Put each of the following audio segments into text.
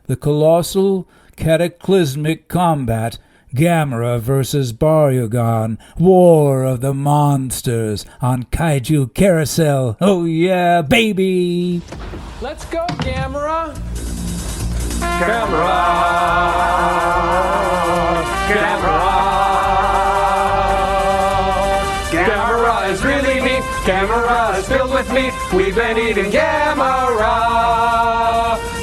the colossal cataclysmic combat, Gamera vs. Barugon, War of the Monsters on Kaiju Carousel. Oh yeah, baby! Let's go, Gamera! Gamera! Gamera! Gamera is really neat. Gamera is filled with meat. We've been eating Gamera.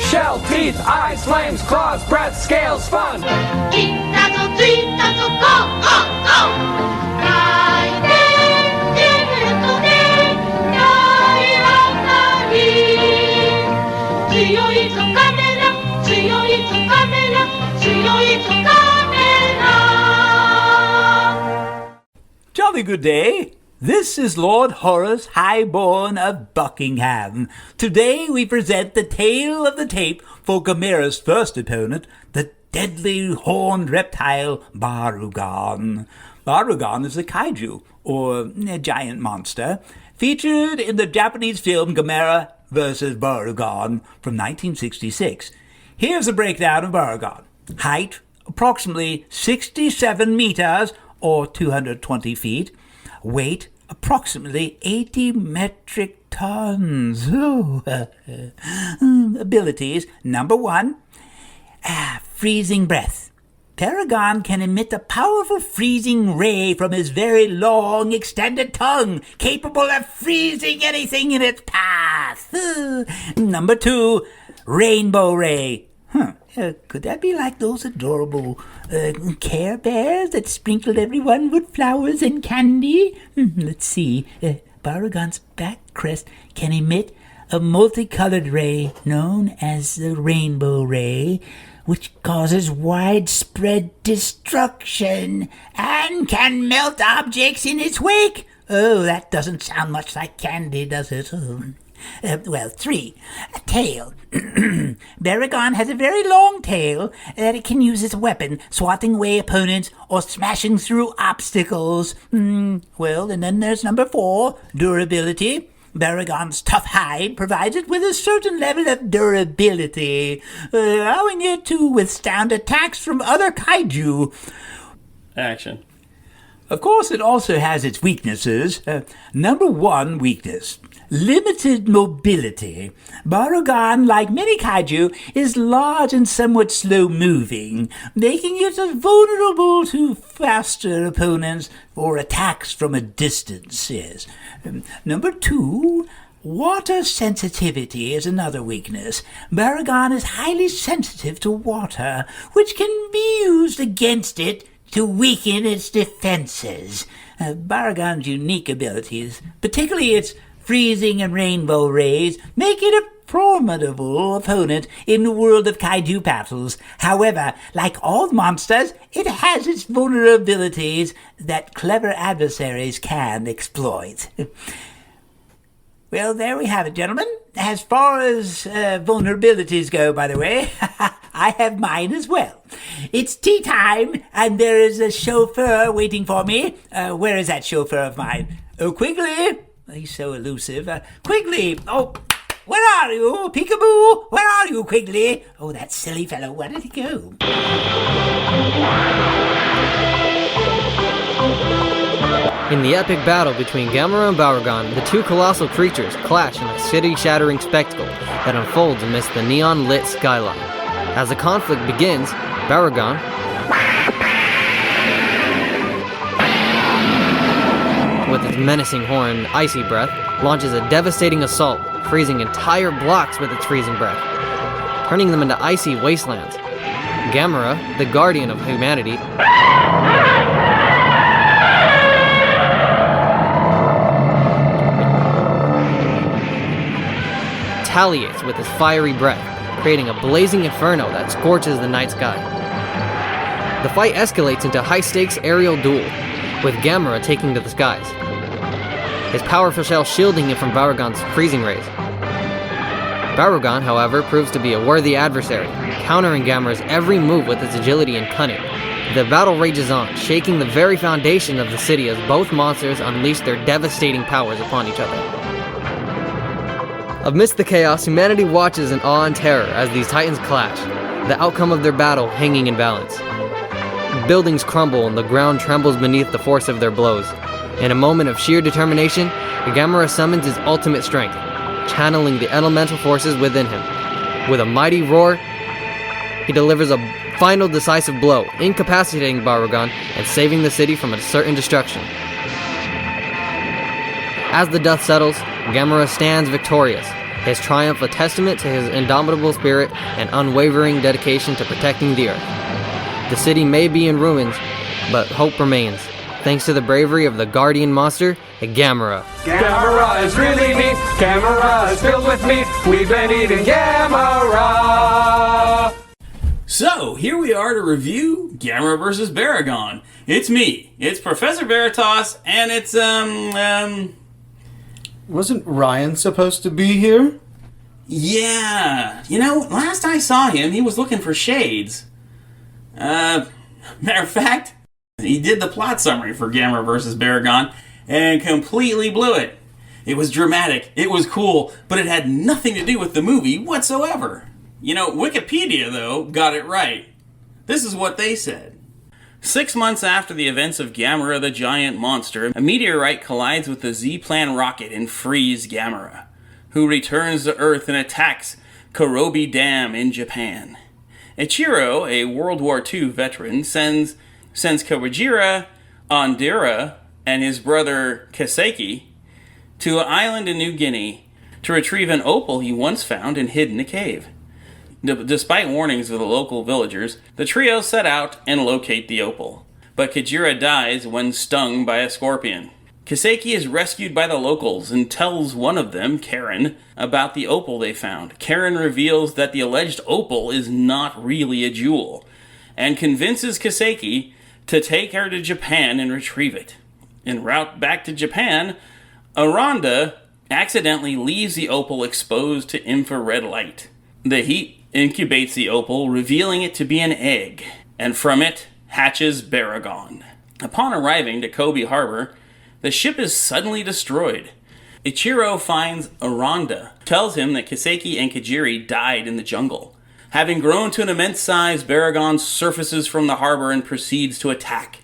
Shell, teeth, eyes, flames, claws, breath, scales, fun. いったぞついたぞゴーゴーゴー回転ジェルトで大当たり強いぞカメラ強いぞカメラ強いぞカメラ Jolly good day. This is Lord Horace, Highborn of Buckingham. Today we present the tale of the tape for Gamera's first opponent, the deadly horned reptile Barugon. Barugon is a kaiju, or a giant monster, featured in the Japanese film Gamera vs. Barugon from 1966. Here's a breakdown of Barugon. Height, approximately 67 meters, or 220 feet. Weight, approximately 80 metric tons. Abilities, number 1, freezing breath. Barugon can emit a powerful freezing ray from his very long, extended tongue, capable of freezing anything in its path. Number 2, rainbow ray. Could that be like those adorable Care Bears that sprinkled everyone with flowers and candy? Let's see. Barugon's back crest can emit a multicolored ray known as the rainbow ray, which causes widespread destruction and can melt objects in its wake. Oh, that doesn't sound much like candy, does it? 3, a tail. Barugon has a very long tail that it can use as a weapon, swatting away opponents or smashing through obstacles. And then there's number 4, durability. Barugon's tough hide provides it with a certain level of durability, allowing it to withstand attacks from other kaiju. Action. Of course, it also has its weaknesses. Number 1 weakness, limited mobility. Barugon, like many kaiju, is large and somewhat slow-moving, making it vulnerable to faster opponents or attacks from a distance. Yes. Number 2, water sensitivity is another weakness. Barugon is highly sensitive to water, which can be used against it to weaken its defenses. Barugon's unique abilities, particularly its freezing and rainbow rays, make it a formidable opponent in the world of kaiju battles. However, like all monsters, it has its vulnerabilities that clever adversaries can exploit. Well, there we have it, gentlemen. As far as vulnerabilities go, by the way, I have mine as well. It's tea time, and there is a chauffeur waiting for me. Where is that chauffeur of mine? Oh, Quigley! He's so elusive. Quigley! Oh, where are you? Peekaboo! Where are you, Quigley? Oh, that silly fellow, where did he go? In the epic battle between Gamera and Barugon, the two colossal creatures clash in a city-shattering spectacle that unfolds amidst the neon-lit skyline. As the conflict begins, Barugon, with its menacing horn and icy breath, launches a devastating assault, freezing entire blocks with its freezing breath, turning them into icy wastelands. Gamera, the guardian of humanity, retaliates with his fiery breath, creating a blazing inferno that scorches the night sky. The fight escalates into a high-stakes aerial duel, with Gamera taking to the skies, his powerful shell shielding him from Barugon's freezing rays. Barugon, however, proves to be a worthy adversary, countering Gamera's every move with its agility and cunning. The battle rages on, shaking the very foundation of the city as both monsters unleash their devastating powers upon each other. Amidst the chaos, humanity watches in awe and terror as these titans clash. the outcome of their battle hanging in balance. Buildings crumble and the ground trembles beneath the force of their blows. In a moment of sheer determination, Gamera summons his ultimate strength, channeling the elemental forces within him. With a mighty roar, he delivers a final decisive blow, incapacitating Barugon and saving the city from a certain destruction. As the dust settles, Gamera stands victorious, his triumph a testament to his indomitable spirit and unwavering dedication to protecting the Earth. The city may be in ruins, but hope remains, thanks to the bravery of the guardian monster, Gamera. Gamera is really neat. Gamera is filled with meat. We've been eating Gamera. So, here we are to review Gamera vs. Barugon. It's me. It's Professor Veritas, and it's, Wasn't Ryan supposed to be here? yeah. You know, last I saw him, he was looking for shades. Matter of fact, he did the plot summary for Gamera vs. Barugon and completely blew it. It was dramatic, it was cool, but it had nothing to do with the movie whatsoever. You know, Wikipedia, though, got it right. This is what they said. 6 months after the events of Gamera the Giant Monster, a meteorite collides with the Z-Plan rocket and frees Gamera, who returns to Earth and attacks Kurobi Dam in Japan. Ichiro, a World War II veteran, sends Kawajira, Ondura, and his brother Kaseki to an island in New Guinea to retrieve an opal he once found and hid in a cave. Despite warnings of the local villagers, the trio set out and locate the opal. But Kajira dies when stung by a scorpion. Kaseki is rescued by the locals and tells one of them, Karen, about the opal they found. Karen reveals that the alleged opal is not really a jewel, and convinces Kaseki to take her to Japan and retrieve it. En route back to Japan, Aranda accidentally leaves the opal exposed to infrared light. The heat incubates the opal, revealing it to be an egg, and from it hatches Barugon. Upon arriving to Kobe Harbor, the ship is suddenly destroyed. Ichiro finds Aranda, tells him that Kaseki and Kajiri died in the jungle. Having grown to an immense size, Barugon surfaces from the harbor and proceeds to attack.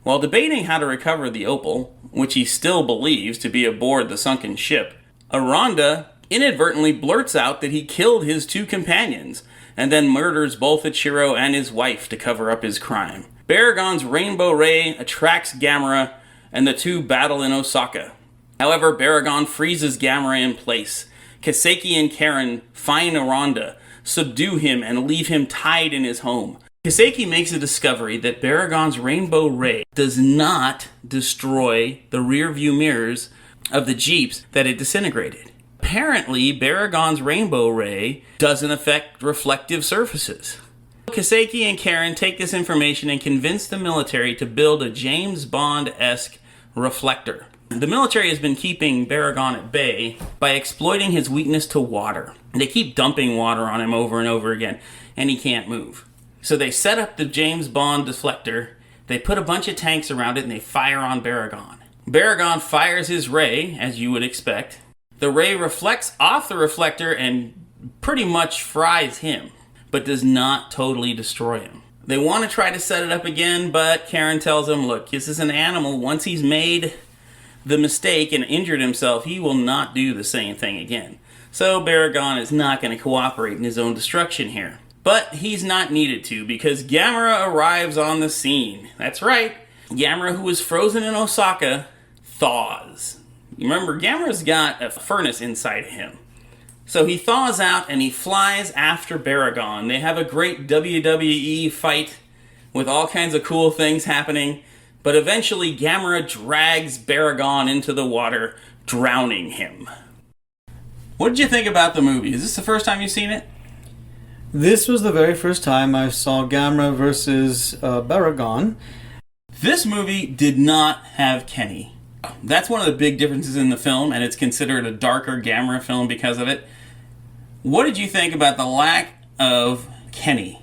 While debating how to recover the opal, which he still believes to be aboard the sunken ship, Aranda inadvertently blurts out that he killed his two companions, and then murders both Ichiro and his wife to cover up his crime. Barugon's Rainbow Ray attracts Gamera, and the two battle in Osaka. However, Barugon freezes Gamera in place. Kaseki and Karen find Aranda, subdue him, and leave him tied in his home. Kaseki makes a discovery that Barugon's Rainbow Ray does not destroy the rear-view mirrors of the Jeeps that it disintegrated. Apparently, Barugon's Rainbow Ray doesn't affect reflective surfaces. Kaseki and Karen take this information and convince the military to build a James Bond-esque reflector. The military has been keeping Barugon at bay by exploiting his weakness to water. They keep dumping water on him over and over again, and he can't move. So they set up the James Bond deflector, they put a bunch of tanks around it, and they fire on Barugon. Barugon fires his ray, as you would expect. The ray reflects off the reflector and pretty much fries him, but does not totally destroy him. They want to try to set it up again, but Karen tells him, look, this is an animal. Once he's made the mistake and injured himself, he will not do the same thing again. So Barugon is not going to cooperate in his own destruction here. But he's not needed to, because Gamera arrives on the scene. That's right, Gamera, who was frozen in Osaka, thaws. Remember, Gamera's got a furnace inside of him. So he thaws out and he flies after Barugon. They have a great WWE fight with all kinds of cool things happening. But eventually Gamera drags Barugon into the water, drowning him. What did you think about the movie? Is this the first time you've seen it? This was the very first time I saw Gamera versus Barugon. This movie did not have Kenny. That's one of the big differences in the film, and it's considered a darker Gamera film because of it. What did you think about the lack of Kenny?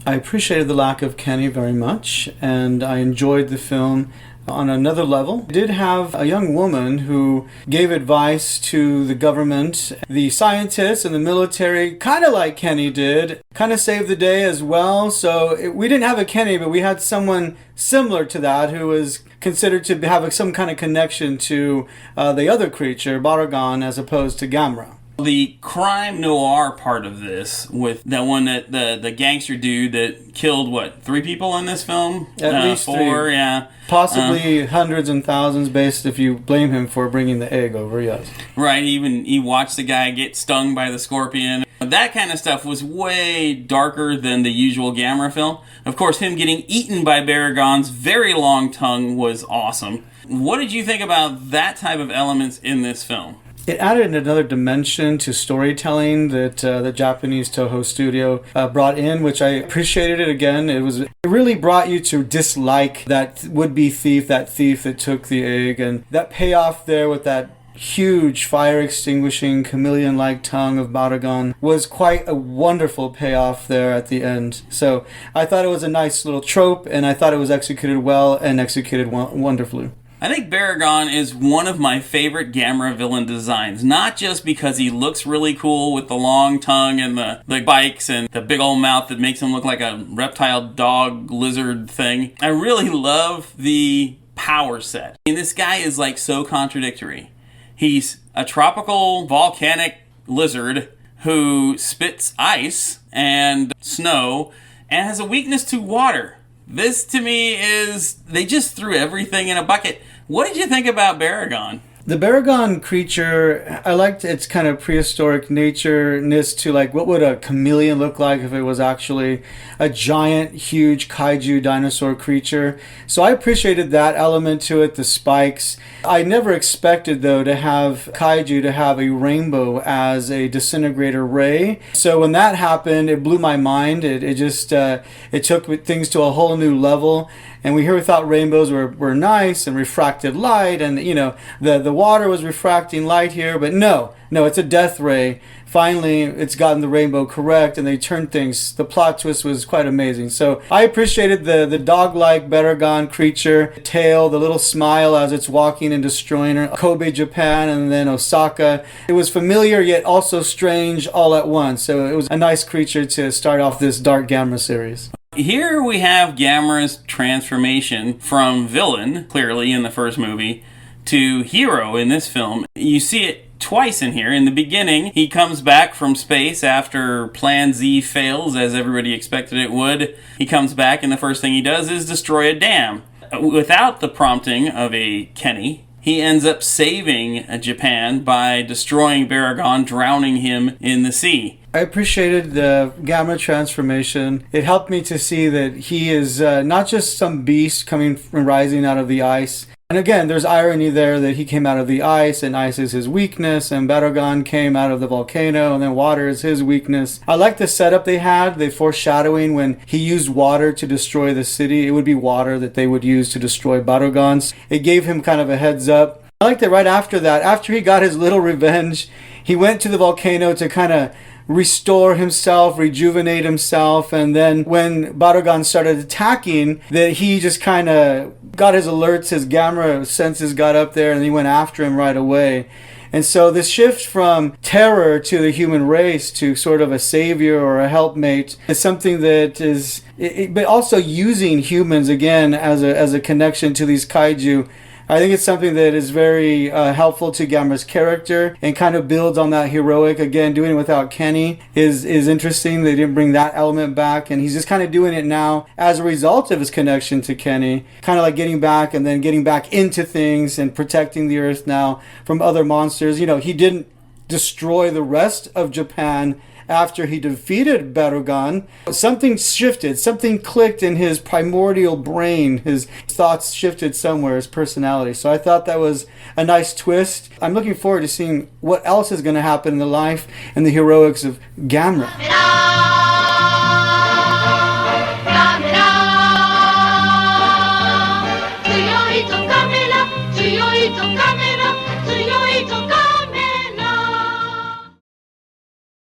I appreciated the lack of Kenny very much, and I enjoyed the film on another level. It did have a young woman who gave advice to the government, the scientists and the military, kind of like Kenny did, kind of saved the day as well. So we didn't have a Kenny, but we had someone similar to that who was considered to have some kind of connection to the other creature, Barugon, as opposed to Gamera. The crime noir part of this, with that one that the gangster dude that killed, what, 3 people in this film? At least 4, 3. yeah. Possibly hundreds and thousands, based if you blame him for bringing the egg over, yes. Right, he watched the guy get stung by the scorpion. That kind of stuff was way darker than the usual Gamera film. Of course, him getting eaten by Barugon's very long tongue was awesome. What did you think about that type of elements in this film? It added another dimension to storytelling that the Japanese Toho studio brought in, which I appreciated it again. It really brought you to dislike that would-be thief, that thief that took the egg, and that payoff there with that huge fire-extinguishing chameleon-like tongue of Barugon was quite a wonderful payoff there at the end. So I thought it was a nice little trope, and I thought it was executed well and executed wonderfully. I think Barugon is one of my favorite Gamera villain designs, not just because he looks really cool with the long tongue and the bikes and the big old mouth that makes him look like a reptile dog lizard thing. I really love the power set. And this guy is like so contradictory. He's a tropical volcanic lizard who spits ice and snow and has a weakness to water. This to me is, they just threw everything in a bucket. What did you think about Barugon? The Barugon creature, I liked its kind of prehistoric nature-ness to, like, what would a chameleon look like if it was actually a giant, huge kaiju dinosaur creature. So I appreciated that element to it, the spikes. I never expected, though, to have kaiju to have a rainbow as a disintegrator ray. So when that happened, it blew my mind. It just it took things to a whole new level. And we thought rainbows were nice and refracted light, and the water was refracting light here, but no, it's a death ray. Finally, it's gotten the rainbow correct, and they turned things. The plot twist was quite amazing. So I appreciated the dog-like Barugon creature, tail, the little smile as it's walking and destroying Kobe, Japan, and then Osaka. It was familiar yet also strange all at once. So it was a nice creature to start off this Dark Gamera series. Here we have Gamera's transformation from villain, clearly in the first movie, to hero in this film. You see it twice in here. In the beginning, he comes back from space after Plan Z fails, as everybody expected it would. He comes back, and the first thing he does is destroy a dam. Without the prompting of a Kenny, he ends up saving Japan by destroying Barugon, drowning him in the sea. I appreciated the Gamera transformation. It helped me to see that he is not just some beast coming and rising out of the ice. And again, there's irony there that he came out of the ice, and ice is his weakness, and Barugon came out of the volcano, and then water is his weakness. I like the setup they had, the foreshadowing when he used water to destroy the city. It would be water that they would use to destroy Barugon. It gave him kind of a heads up. I liked that right after that, after he got his little revenge, he went to the volcano to kind of restore himself, rejuvenate himself, and then when Barugon started attacking, that he just kind of got his alerts, his Gamera senses got up there, and he went after him right away. And so this shift from terror to the human race to sort of a savior or a helpmate is something that is, but also using humans again as a connection to these kaiju. I think it's something that is very helpful to Gamera's character and kind of builds on that heroic. Again, doing it without Kenny is interesting. They didn't bring that element back, and he's just kind of doing it now as a result of his connection to Kenny. Kind of like getting back and then getting back into things and protecting the Earth now from other monsters. He didn't destroy the rest of Japan after he defeated Barugon. Something shifted, something clicked in his primordial brain. His thoughts shifted somewhere, his personality. So I thought that was a nice twist. I'm looking forward to seeing what else is going to happen in the life and the heroics of Gamera.